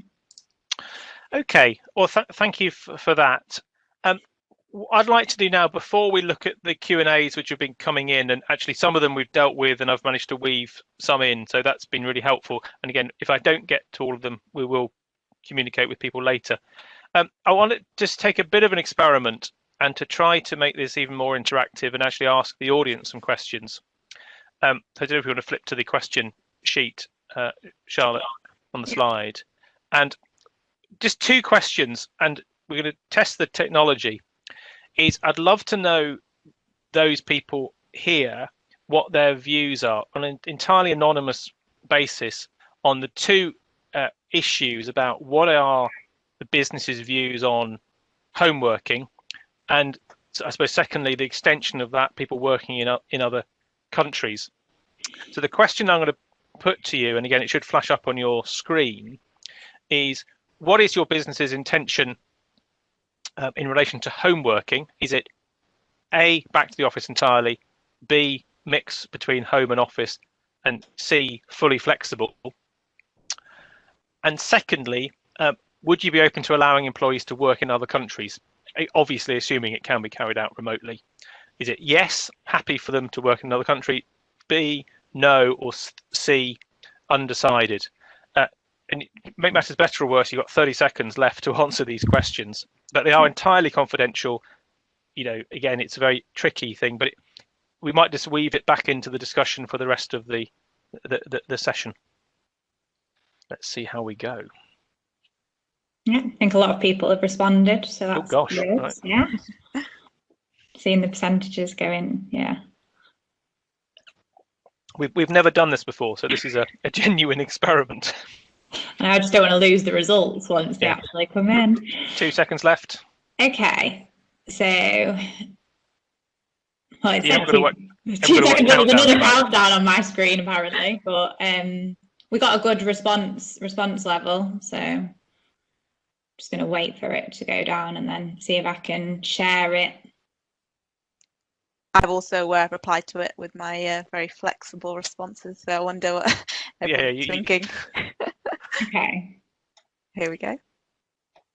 Okay, well, thank you for that. What I'd like to do now, before we look at the Q&As which have been coming in, and actually some of them we've dealt with and I've managed to weave some in, so that's been really helpful. And again, if I don't get to all of them, we will communicate with people later. I want to just take a bit of an experiment and to try to make this even more interactive and actually ask the audience some questions. So I don't know if you want to flip to the question sheet, Charlotte, on the slide. And just two questions, and we're going to test the technology. I'd love to know those people here, what their views are on an entirely anonymous basis on the two issues about what are the business's views on home working, and I suppose secondly, the extension of that, people working in other countries. So the question I'm going to put to you, and again, it should flash up on your screen, is what is your business's intention in relation to home working? Is it A, back to the office entirely, B, mix between home and office, and C, fully flexible? And secondly, would you be open to allowing employees to work in other countries? Obviously, assuming it can be carried out remotely. Is it yes, happy for them to work in another country, B, no, or C, undecided? And make matters better or worse, you've got 30 seconds left to answer these questions, but they are entirely confidential. Again, it's a very tricky thing, but we might just weave it back into the discussion for the rest of the session. Let's see how we go. Yeah, I think a lot of people have responded, so that's good. Right. Yeah. Seeing the percentages going, yeah. We've never done this before, so this is a genuine experiment. And I just don't want to lose the results once they actually come in. 2 seconds left. Okay, so well, it's 2 seconds. There was another countdown on my screen apparently, but we got a good response level, so I'm just going to wait for it to go down and then see if I can share it. I've also replied to it with my very flexible responses, so I wonder what everyone's thinking. Okay. Here we go.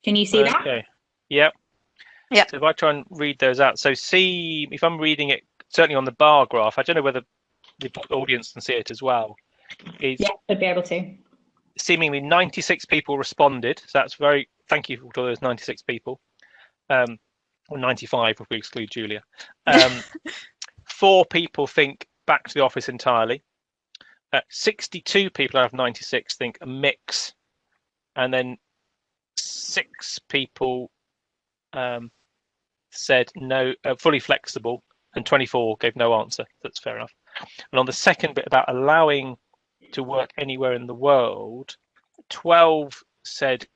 Can you see that? Okay. Yep. Yeah. So if I try and read those out, so see if I'm reading it certainly on the bar graph. I don't know whether the audience can see it as well. Yeah, should be able to. Seemingly 96 people responded. So that's thank you to those 96 people. or 95 if we exclude Julia. 4 people think back to the office entirely. 62 people out of 96 think a mix, and then 6 people said no, fully flexible, and 24 gave no answer. That's fair enough. And on the second bit about allowing to work anywhere in the world, 12 said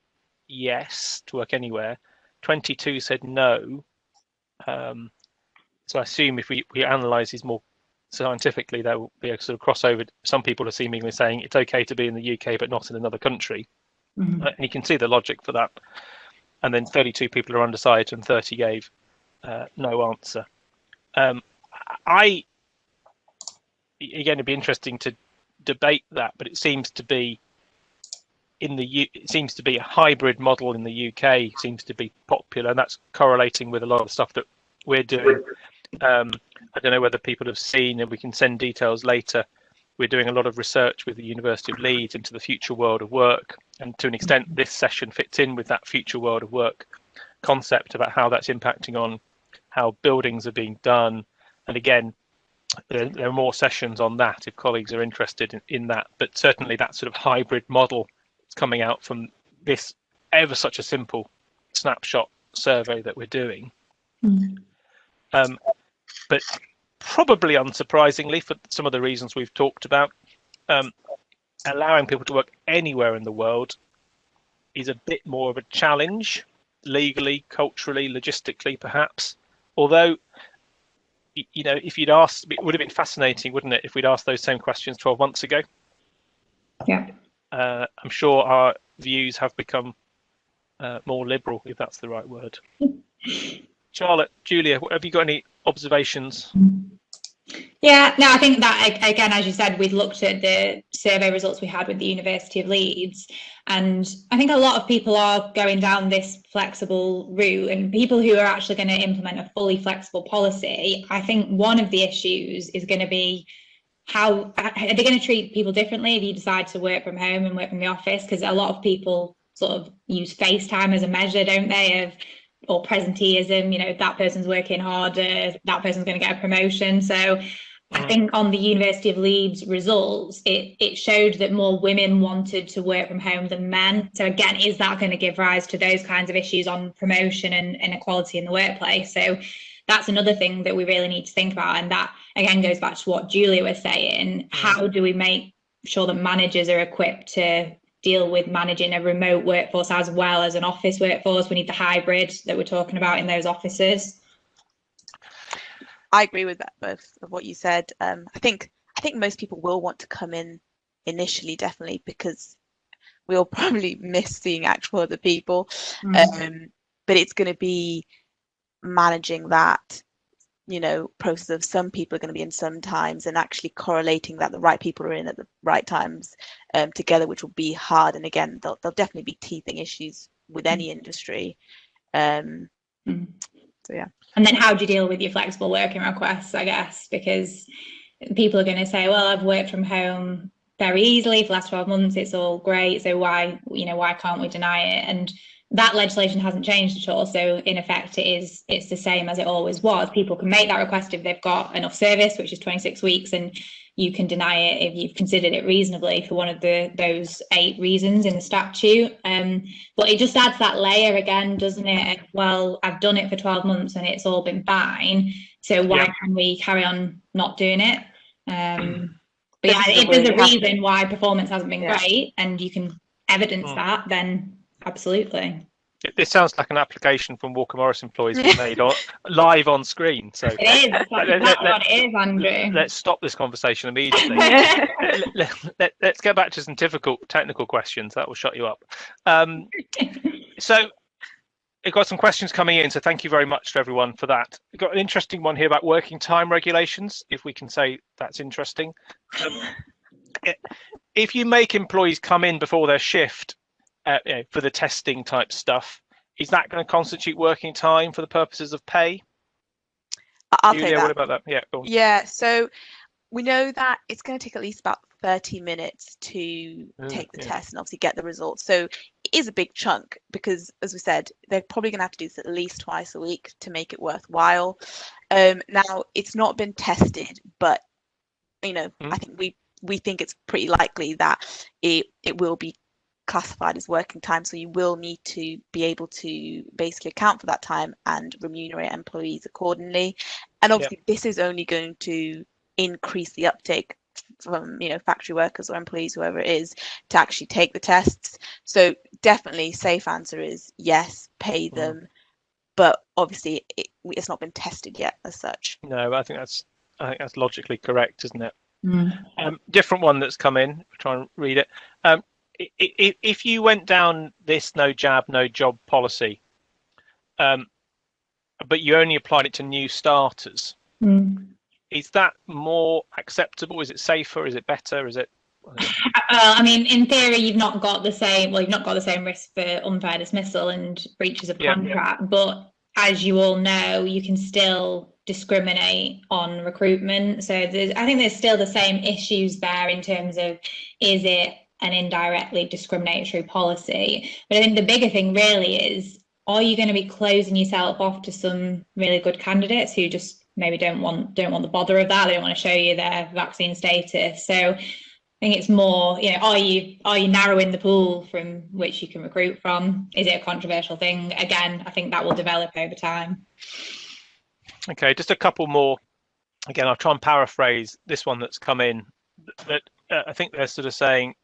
yes to work anywhere, 22 said no. So I assume if we analyse these more scientifically, there will be a sort of crossover. Some people are seemingly saying it's okay to be in the UK but not in another country. And you can see the logic for that. And then 32 people are undecided and 30 gave no answer. Again, it'd be interesting to debate that, but it seems to be a hybrid model in the UK seems to be popular, and that's correlating with a lot of stuff that we're doing. I don't know whether people have seen, and we can send details later. We're doing a lot of research with the University of Leeds into the future world of work, and to an extent this session fits in with that future world of work concept about how that's impacting on how buildings are being done. And again, there are more sessions on that if colleagues are interested in that, but certainly that sort of hybrid model is coming out from this ever such a simple snapshot survey that we're doing. But probably unsurprisingly, for some of the reasons we've talked about, allowing people to work anywhere in the world is a bit more of a challenge, legally, culturally, logistically, perhaps. Although, you know, if you'd asked, it would have been fascinating, wouldn't it, if we'd asked those same questions 12 months ago? Yeah. I'm sure our views have become more liberal, if that's the right word. Charlotte, Julia, have you got any observations? Yeah, no, I think that, again, as you said, we'd looked at the survey results we had with the University of Leeds, and I think a lot of people are going down this flexible route, and people who are actually going to implement a fully flexible policy, I think one of the issues is going to be how are they going to treat people differently if you decide to work from home and work from the office? Because a lot of people sort of use FaceTime as a measure, don't they, or presenteeism, you know, that person's working harder, that person's going to get a promotion. So I think on the University of Leeds results, it showed that more women wanted to work from home than men. So again, is that going to give rise to those kinds of issues on promotion and inequality in the workplace? So that's another thing that we really need to think about. And that, again, goes back to what Julia was saying. How do we make sure that managers are equipped to deal with managing a remote workforce as well as an office workforce? We need the hybrid that we're talking about in those offices. I agree with that, both of what you said. I think most people will want to come in initially, definitely, because we'll probably miss seeing actual other people. But it's going to be managing that, you know, process of some people are going to be in some times and actually correlating that the right people are in at the right times together, which will be hard. And again, there'll definitely be teething issues with any industry. So yeah. And then how do you deal with your flexible working requests, I guess, because people are going to say, well, I've worked from home very easily for the last 12 months, it's all great, so why can't we deny it? And that legislation hasn't changed at all. So in effect, it's the same as it always was. People can make that request if they've got enough service, which is 26 weeks, and you can deny it if you've considered it reasonably for one of those 8 reasons in the statute. But it just adds that layer again, doesn't it? Well, I've done it for 12 months and it's all been fine. So why can we carry on not doing it? But yeah, if there's a reason why performance hasn't been great and you can evidence that, then absolutely. This sounds like an application from Walker Morris employees being made live on screen. So it is. That's what it is, Andrew. Let's stop this conversation immediately. Let's get back to some technical questions. That will shut you up. So we've got some questions coming in. So thank you very much to everyone for that. We've got an interesting one here about working time regulations, if we can say that's interesting. If you make employees come in before their shift, for the testing type stuff, is that going to constitute working time for the purposes of pay? I'll take that. What about that? Yeah, go on. Yeah, so we know that it's going to take at least about 30 minutes to take the test and obviously get the results. So is a big chunk because, as we said, they're probably going to have to do this at least twice a week to make it worthwhile. Now, it's not been tested, but I think we think it's pretty likely that it will be classified as working time. So you will need to be able to basically account for that time and remunerate employees accordingly. And obviously, this is only going to increase the uptake from factory workers or employees, whoever it is, to actually take the tests. So definitely, safe answer is yes, pay them. But obviously, it's not been tested yet as such. No, I think that's logically correct, isn't it? Different one that's come in. Try and read it. If you went down this no jab, no job policy, but you only applied it to new starters, is that more acceptable? Is it safer? Is it better? Is it? I mean, in theory, you've not got the same. Well, you've not got the same risk for unfair dismissal and breaches of contract. But as you all know, you can still discriminate on recruitment. So I think there's still the same issues there in terms of, is it an indirectly discriminatory policy? But I think the bigger thing really is, are you going to be closing yourself off to some really good candidates who just maybe don't want the bother of that? They don't want to show you their vaccine status. So I think it's more, are you narrowing the pool from which you can recruit from? Is it a controversial thing? Again, I think that will develop over time. Okay, just a couple more. Again, I'll try and paraphrase this one that's come in. That I think they're sort of saying,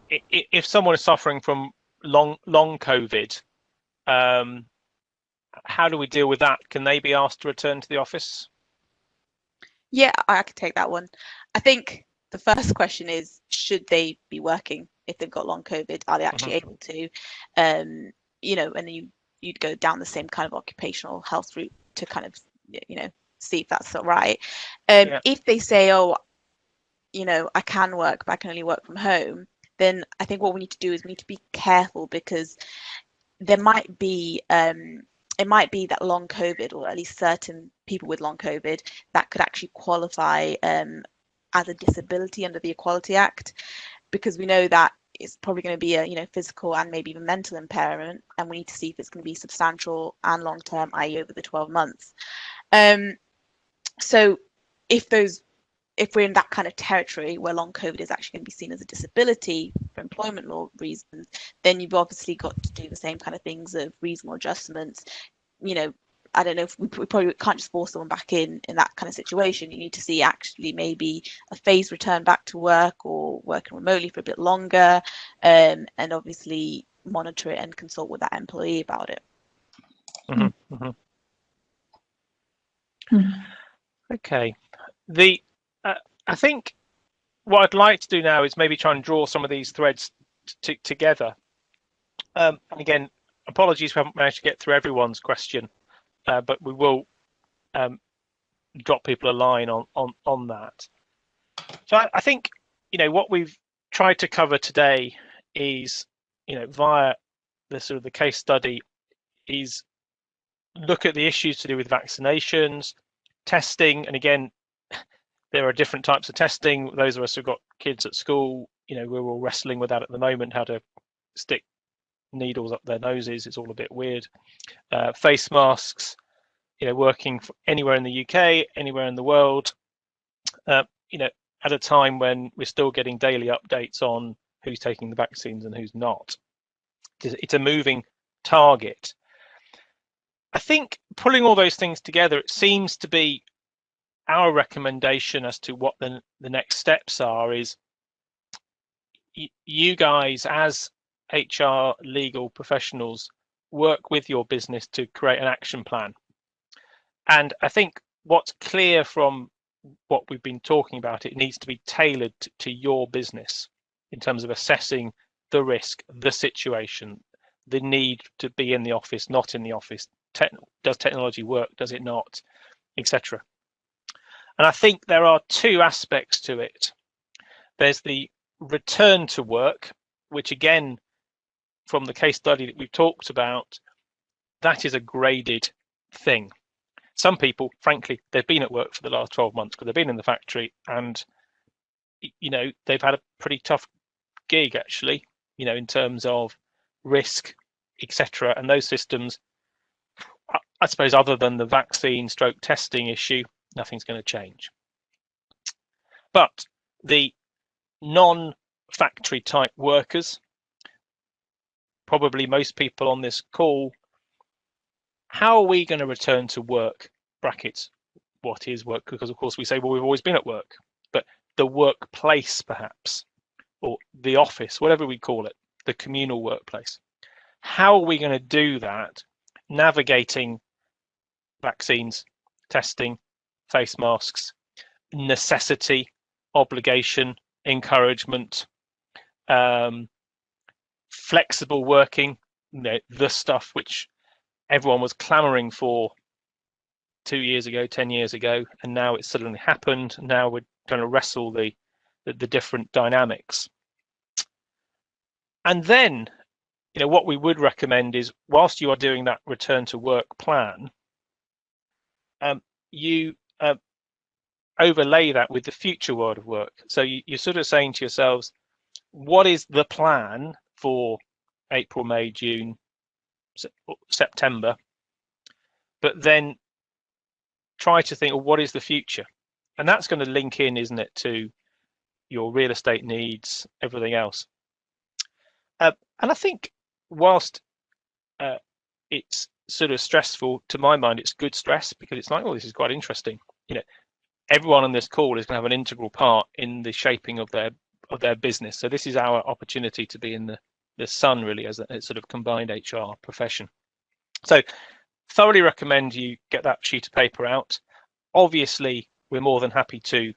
if someone is suffering from long COVID, how do we deal with that? Can they be asked to return to the office? Yeah, I could take that one. I think the first question is, should they be working if they've got long COVID? Are they actually able to? And then you'd go down the same kind of occupational health route to kind of, see if that's all right. If they say, I can work, but I can only work from home, then I think what we need to do is we need to be careful, because there might be it might be that long COVID, or at least certain people with long COVID, that could actually qualify as a disability under the Equality Act, because we know that it's probably going to be a physical and maybe even mental impairment, and we need to see if it's going to be substantial and long term, i.e. over the 12 months. So if we're in that kind of territory where long COVID is actually going to be seen as a disability for employment law reasons, then you've obviously got to do the same kind of things of reasonable adjustments. I don't know, if we probably can't just force someone back in that kind of situation. You need to see actually maybe a phased return back to work, or working remotely for a bit longer, and obviously monitor it and consult with that employee about it. Okay. I think what I'd like to do now is maybe try and draw some of these threads together. And again, apologies we haven't managed to get through everyone's question, but we will drop people a line on that. So I think what we've tried to cover today is via the case study, is look at the issues to do with vaccinations, testing, and again, there are different types of testing. Those of us who've got kids at school, we're all wrestling with that at the moment, how to stick needles up their noses. It's all a bit weird. Face masks, working anywhere in the UK, anywhere in the world, at a time when we're still getting daily updates on who's taking the vaccines and who's not. It's a moving target. I think pulling all those things together, it seems to be our recommendation as to what the next steps are is you guys as HR legal professionals work with your business to create an action plan. And I think what's clear from what we've been talking about, it needs to be tailored to your business in terms of assessing the risk, the situation, the need to be in the office, not in the office. Does technology work? Does it not? Etc. And I think there are two aspects to it. There's the return to work, which again, from the case study that we've talked about, that is a graded thing. Some people, frankly, they've been at work for the last 12 months because they've been in the factory, and they've had a pretty tough gig actually, in terms of risk, etc. And those systems, I suppose, other than the vaccine stroke testing issue, nothing's going to change. But the non-factory type workers, probably most people on this call, how are we going to return to work? Brackets, what is work? Because of course we say, well, we've always been at work, but the workplace perhaps, or the office, whatever we call it, the communal workplace. How are we going to do that, navigating vaccines, testing, face masks, necessity, obligation, encouragement, flexible working, the stuff which everyone was clamoring for 2 years ago, 10 years ago, and now it's suddenly happened. Now we're trying to wrestle the different dynamics. And then, what we would recommend is, whilst you are doing that return to work plan, you overlay that with the future world of work. So you're sort of saying to yourselves, what is the plan for April, May, June, September? But then try to think, well, what is the future? And that's going to link in, isn't it, to your real estate needs, everything else. And I think whilst it's sort of stressful, to my mind, it's good stress, because it's like, oh, this is quite interesting. Everyone on this call is going to have an integral part in the shaping of their business. So this is our opportunity to be in the sun, really, as a sort of combined HR profession. So thoroughly recommend you get that sheet of paper out. Obviously, we're more than happy to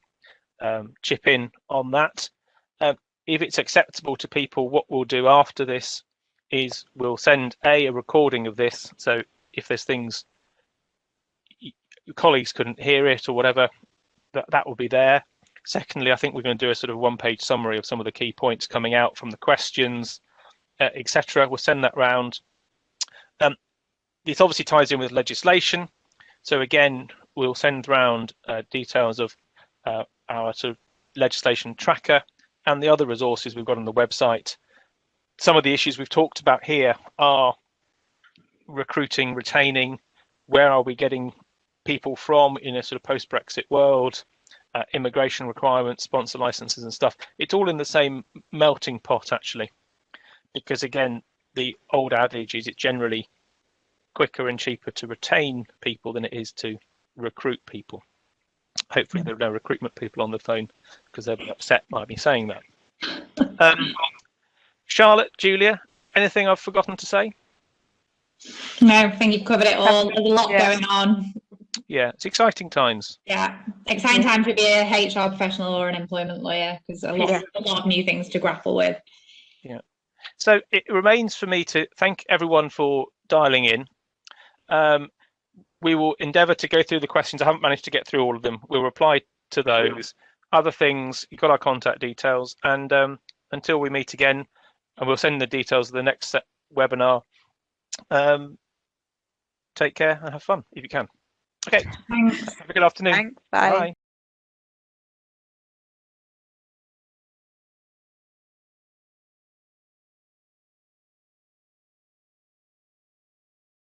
chip in on that. If it's acceptable to people, what we'll do after this is we'll send a recording of this. So if there's things your colleagues couldn't hear it or whatever, that will be there. Secondly, I think we're going to do a sort of one-page summary of some of the key points coming out from the questions, etc. We'll send that round. This obviously ties in with legislation. So again, we'll send round details of our sort of legislation tracker and the other resources we've got on the website. Some of the issues we've talked about here are recruiting, retaining, where are we getting people from in a sort of post-Brexit world, immigration requirements, sponsor licenses and stuff. It's all in the same melting pot, actually, because again, the old adage is it's generally quicker and cheaper to retain people than it is to recruit people. Hopefully there are no recruitment people on the phone, because they'll be upset by me saying that. Charlotte, Julia, anything I've forgotten to say? No, I think you've covered it all. There's a lot going on. Yeah, it's exciting times. Yeah, exciting time to be a HR professional or an employment lawyer, because a lot of new things to grapple with. Yeah. So it remains for me to thank everyone for dialing in. We will endeavour to go through the questions. I haven't managed to get through all of them. We'll reply to those. Other things, you've got our contact details. And until we meet again, and we'll send the details of the next webinar. Take care and have fun if you can. Okay. Thanks. Have a good afternoon. Thanks. Bye. Bye.